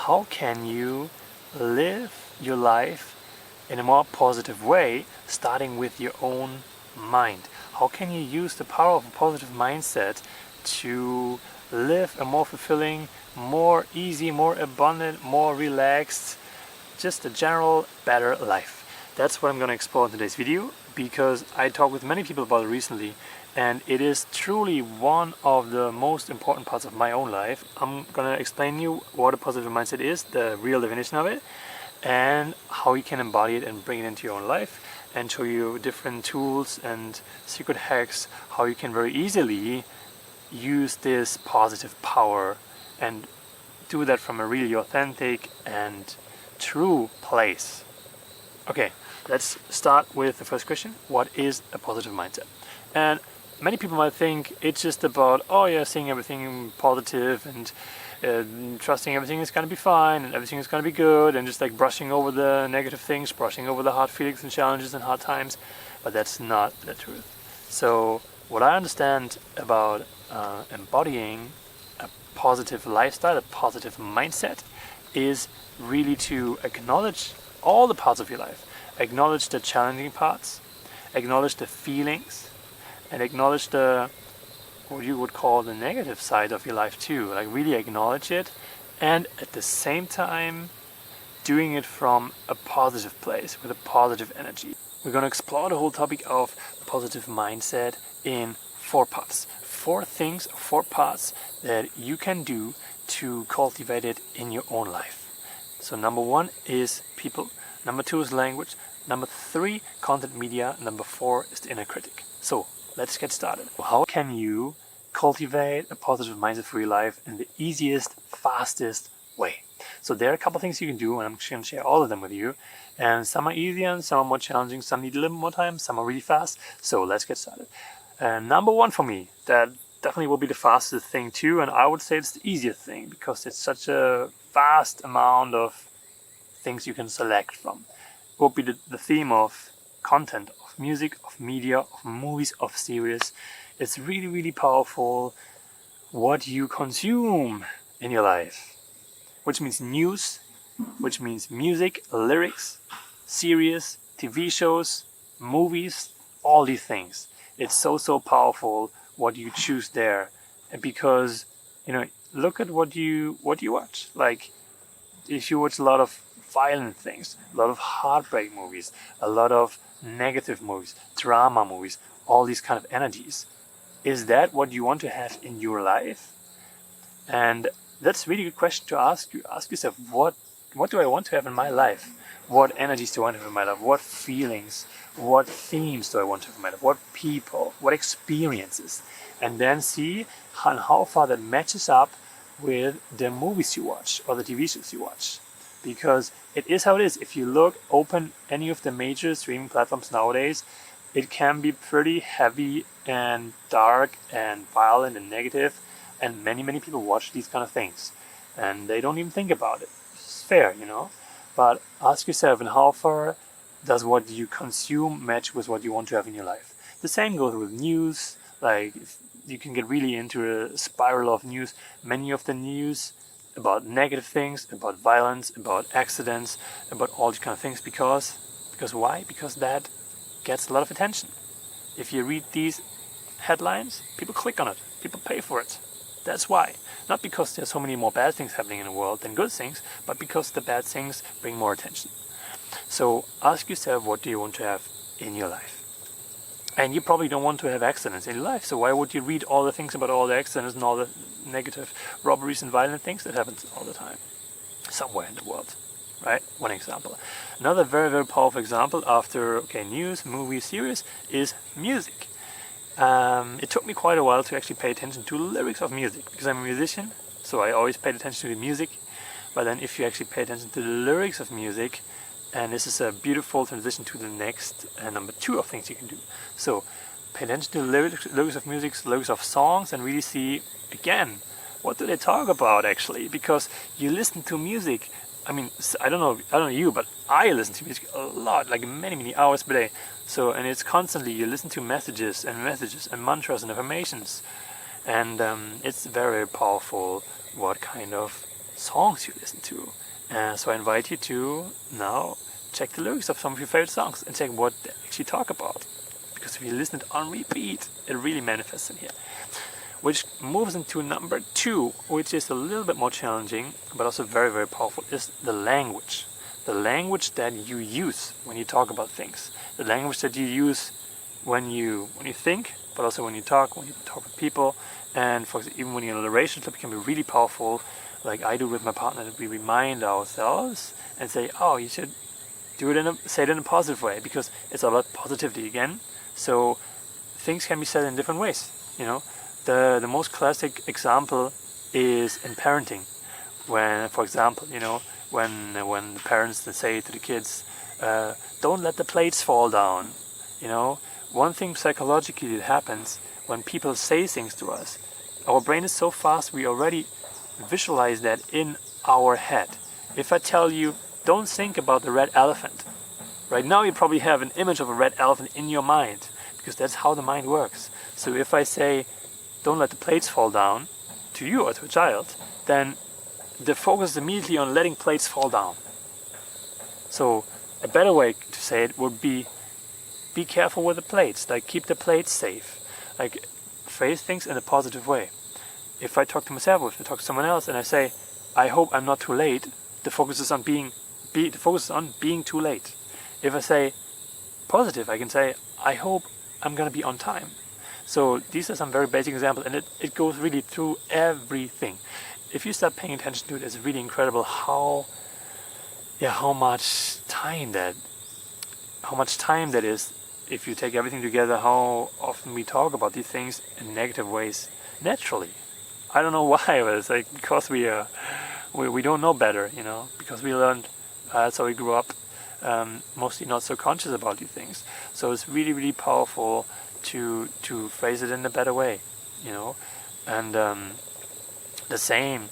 how can you live your life in a more positive way, starting with your own mind? How can you use the power of a positive mindset to live a more fulfilling, more easy, more abundant, more relaxed, just a general better life? That's what I'm going to explore in today's video, because I talked with many people about it recently, and it is truly one of the most important parts of my own life. I'm going to explain to you what a positive mindset is, the real definition of it, and how you can embody it and bring it into your own life, and show you different tools and secret hacks how you can very easily use this positive power and do that from a really authentic and true place. Okay, let's start with the first question. What is a positive mindset? And many people might think it's just about, oh yeah, seeing everything positive and trusting everything is going to be fine and everything is going to be good, and just like brushing over the negative things, brushing over the hard feelings and challenges and hard times. But that's not the truth. So what I understand about embodying a positive lifestyle, a positive mindset, is really to acknowledge all the parts of your life. Acknowledge the challenging parts, acknowledge the feelings, and acknowledge the, what you would call the negative side of your life too. Like really acknowledge it, and at the same time doing it from a positive place with a positive energy. We're going to explore the whole topic of positive mindset in 4 parts. 4 things, 4 parts that you can do to cultivate it in your own life. So number 1 is people, number 2 is language, number 3 content media, number 4 is the inner critic. So let's get started. How can you cultivate a positive mindset for your life in the easiest, fastest way? So there are a couple things you can do, and I'm just going to share all of them with you. And some are easier and some are more challenging, some need a little more time, some are really fast. So let's get started. Number 1 for me, that definitely will be the fastest thing too, and I would say it's the easiest thing because it's such a vast amount of things you can select from. It will be the theme of content, of music, of media, of movies, of series. It's really, really powerful what you consume in your life, which means news, which means music, lyrics, series, TV shows, movies, all these things. It's so powerful what you choose there, and because look at what you watch. Like if you watch a lot of violent things, a lot of heartbreak movies, a lot of negative movies, drama movies, all these kind of energies, is that what you want to have in your life? And that's a really good question to ask you. Ask yourself, what do I want to have in my life? What energies do I want to have in my life? What feelings, what themes do I want to have in my life? What people, what experiences? And then see how far that matches up with the movies you watch or the TV shows you watch. Because it is how it is. If you open any of the major streaming platforms nowadays, it can be pretty heavy and dark and violent and negative, and many people watch these kind of things and they don't even think about it. It's fair, but ask yourself, and how far does what you consume match with what you want to have in your life? The same goes with news. Like you can get really into a spiral of news. Many of the news about negative things, about violence, about accidents, about all these kind of things. Because why? Because that gets a lot of attention. If you read these headlines, people click on it, people pay for it. That's why. Not because there's so many more bad things happening in the world than good things, but because the bad things bring more attention. So ask yourself, what do you want to have in your life? And you probably don't want to have accidents in your life, so why would you read all the things about all the accidents and all the negative robberies and violent things that happen all the time somewhere in the world? Right? One example. Another very powerful example after news, movie, series is music. It took me quite a while to actually pay attention to the lyrics of music, because I'm a musician, so I always paid attention to the music. But then if you actually pay attention to the lyrics of music, and this is a beautiful transition to the next number 2 of things you can do. So pay attention to the lyrics of music, lyrics of songs, and really see, again, what do they talk about actually? Because you listen to music, I mean, I don't know you, but I listen to music a lot, like many hours per day. So, and it's constantly, you listen to messages and mantras and affirmations. And it's very powerful what kind of songs you listen to. So I invite you to now check the lyrics of some of your favorite songs and check what they actually talk about. Because if you listen to it on repeat, it really manifests in here. Which moves into number 2, which is a little bit more challenging, but also very, very powerful, is the language. The language that you use when you talk about things. The language that you use when you think, but also when you talk with people. And for example, even when you're in a relationship, it can be really powerful, like I do with my partner, that we remind ourselves and say, oh, you should do it say it in a positive way, because it's all about positivity again. So things can be said in different ways, you know. The most classic example is in parenting, when, for example, you know, when the parents say to the kids, don't let the plates fall down. You know, one thing psychologically that happens when people say things to us, our brain is so fast we already visualize that in our head. If I tell you, don't think about the red elephant, right now you probably have an image of a red elephant in your mind, because that's how the mind works. So if I say, don't let the plates fall down, to you or to a child, then the focus is immediately on letting plates fall down. So a better way to say it would be careful with the plates, like keep the plates safe, like phrase things in a positive way. If I talk to myself or if I talk to someone else and I say, I hope I'm not too late, the focus is on being too late. If I say positive, I can say, I hope I'm going to be on time. So these are some very basic examples, and it goes really through everything. If you start paying attention to it, it's really incredible how much time that is. If you take everything together, how often we talk about these things in negative ways naturally. I don't know why, but it's like because we don't know better, you know, because we learned, so we grew up mostly not so conscious about these things. So it's really, really powerful to phrase it in a better way, you know. And the same,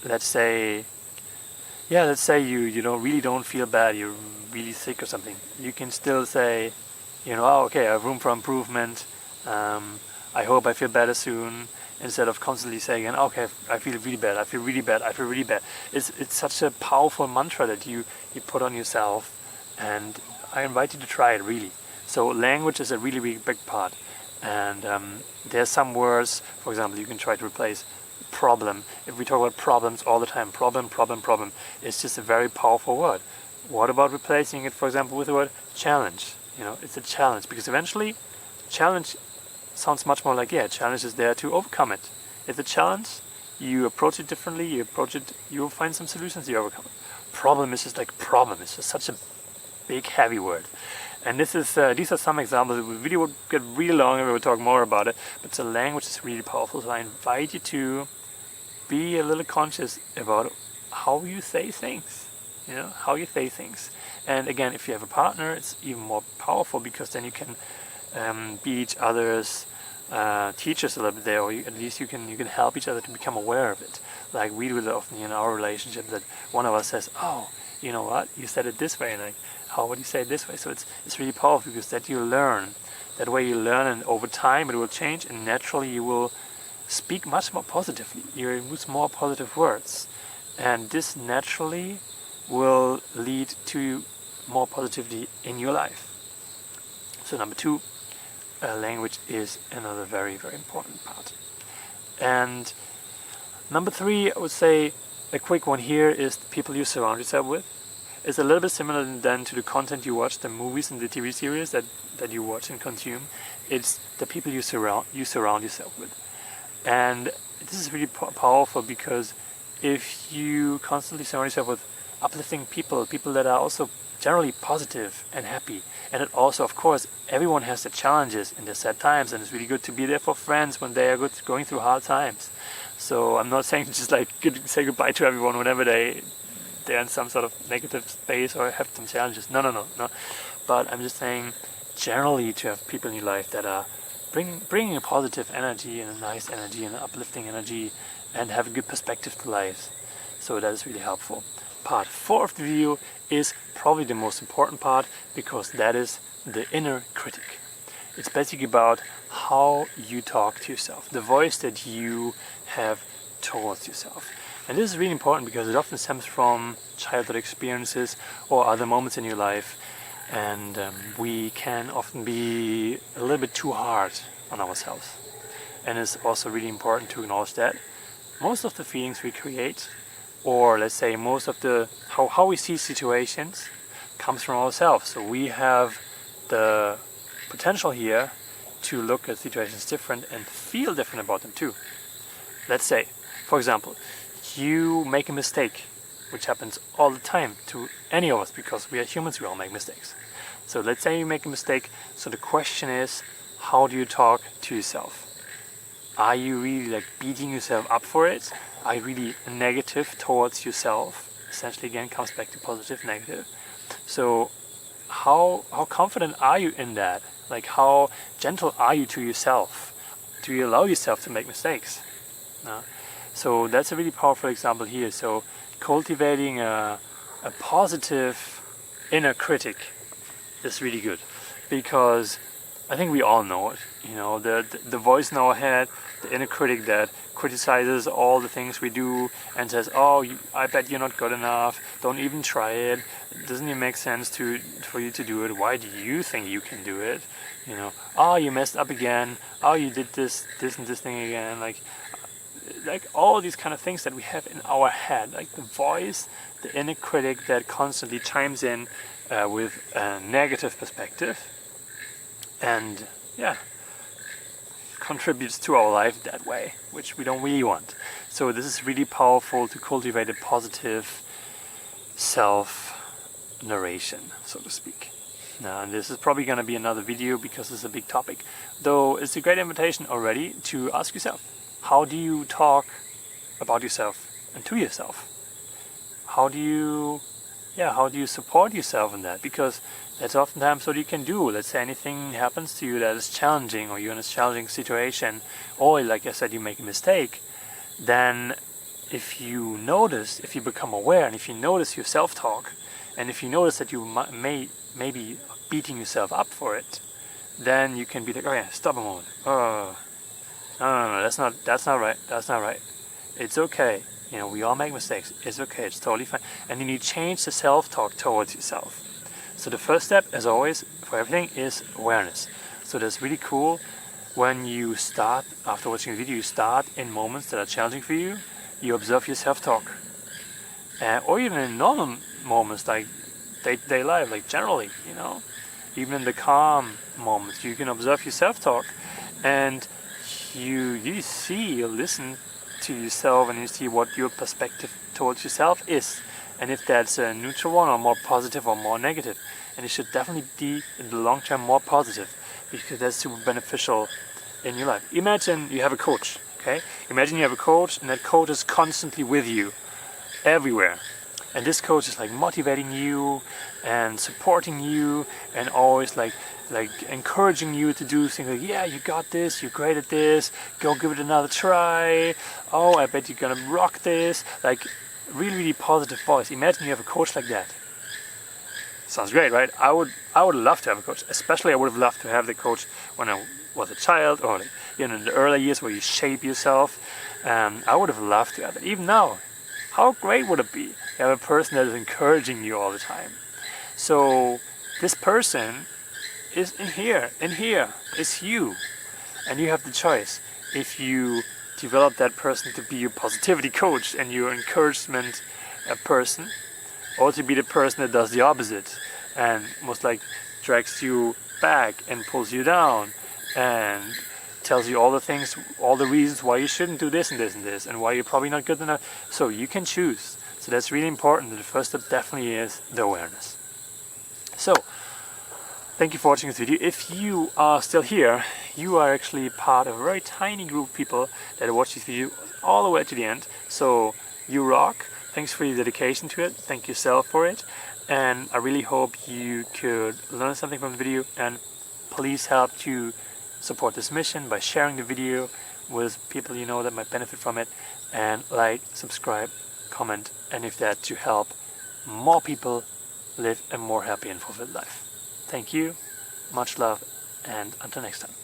let's say you don't feel bad, you're really sick or something. You can still say, you know, oh, okay, I have room for improvement. I hope I feel better soon. Instead of constantly saying, okay, I feel really bad, I feel really bad, I feel really bad. It's such a powerful mantra that you put on yourself, and I invite you to try it, really. So language is a really, really big part. And there's some words, for example, you can try to replace problem. If we talk about problems all the time, problem, it's just a very powerful word. What about replacing it, for example, with the word challenge? You know, it's a challenge, because eventually challenge sounds much more like, challenge is there to overcome it. It's a challenge, you approach it differently, you'll find some solutions to overcome it. Problem is just like problem, it's just such a big, heavy word. And these are some examples. The video would get really long and we would talk more about it, but the language is really powerful, so I invite you to be a little conscious about how you say things, you know, how you say things. And again, if you have a partner, it's even more powerful, because then you can be each other's teachers a little bit there, or at least you can help each other to become aware of it. Like we do it often in our relationship, that one of us says, oh, you know what, you said it this way, and like, how would you say it this way? So it's really powerful, because that you learn. That way you learn, and over time it will change, and naturally you will speak much more positively. You use more positive words, and this naturally will lead to more positivity in your life. So number 2, language is another very, very important part. And number 3, I would say a quick one here is the people you surround yourself with. It's a little bit similar then to the content you watch, the movies and the TV series that you watch and consume. It's the people you surround yourself with. And this is really powerful, because if you constantly surround yourself with uplifting people that are also generally positive and happy, and it also, of course, everyone has their challenges and their sad times, and it's really good to be there for friends when they are going through hard times. So I'm not saying just like say goodbye to everyone whenever they're in some sort of negative space or have some challenges. No. But I'm just saying generally to have people in your life that are bringing a positive energy and a nice energy and an uplifting energy, and have a good perspective to life. So that is really helpful. Part 4 of the video is probably the most important part, because that is the inner critic. It's basically about how you talk to yourself, the voice that you have towards yourself. And this is really important because it often stems from childhood experiences or other moments in your life, and we can often be a little bit too hard on ourselves. And it's also really important to acknowledge that most of the feelings we create, or let's say most of the how we see situations, comes from ourselves. So we have the potential here to look at situations different and feel different about them too. Let's say, for example, you make a mistake, which happens all the time to any of us because we are humans, we all make mistakes. So let's say you make a mistake, so the question is, how do you talk to yourself? Are you really like beating yourself up for it? Are you really negative towards yourself? Essentially again comes back to positive, negative. So how confident are you in that? Like how gentle are you to yourself? Do you allow yourself to make mistakes? So that's a really powerful example here. So cultivating a positive inner critic is really good, because I think we all know it. You know, the voice in our head, the inner critic that criticizes all the things we do and says, "Oh, I bet you're not good enough. Don't even try it. It doesn't even make sense for you to do it. Why do you think you can do it? You know, oh, you messed up again. Oh, you did this and this thing again." Like all these kind of things that we have in our head, like the voice, the inner critic that constantly chimes in with a negative perspective, and contributes to our life that way, which we don't really want. So this is really powerful to cultivate a positive self-narration, so to speak. Now, and this is probably going to be another video because it's a big topic, though it's a great invitation already to ask yourself, how do you talk about yourself and to yourself? How do you support yourself in that? Because that's oftentimes what you can do. Let's say anything happens to you that is challenging, or you're in a challenging situation, or like I said, you make a mistake, then if you become aware, and if you notice your self-talk, and if you notice that you may be beating yourself up for it, then you can be like, oh yeah, stop a moment. Oh, no, that's not right. It's okay. You know, we all make mistakes. It's okay. It's totally fine. And then you change the self-talk towards yourself. So the first step, as always, for everything is awareness. So that's really cool. When you start, after watching the video, you start in moments that are challenging for you. You observe your self-talk. Or even in normal moments, like day-to-day life, like generally, you know. Even in the calm moments, you can observe your self-talk. And you listen to yourself, and you see what your perspective towards yourself is, and if that's a neutral one or more positive or more negative. And it should definitely be in the long term more positive, because that's super beneficial in your life. Imagine you have a coach, okay? Imagine you have a coach, and that coach is constantly with you everywhere, and this coach is like motivating you and supporting you and always like encouraging you to do things like, yeah, you got this, you're great at this, go give it another try, oh, I bet you're gonna rock this. Like really, really positive voice. Imagine you have a coach like that. Sounds great, right? I would love to have a coach. Especially I would have loved to have the coach when I was a child, or like, you know, in the early years where you shape yourself. I would have loved to have it. Even now, how great would it be to have a person that is encouraging you all the time? So this person is in here is you, and you have the choice. If you develop that person to be your positivity coach and your encouragement person, or to be the person that does the opposite and most like drags you back and pulls you down and tells you all the things, all the reasons why you shouldn't do this and this and this, and why you're probably not good enough. So you can choose. So that's really important. The first step definitely is the awareness. So thank you for watching this video. If you are still here, you are actually part of a very tiny group of people that watch this video all the way to the end. So you rock. Thanks for your dedication to it. Thank yourself for it. And I really hope you could learn something from the video, and please help to support this mission by sharing the video with people you know that might benefit from it, and like, subscribe, comment, and if that to help more people live a more happy and fulfilled life. Thank you, much love, and until next time.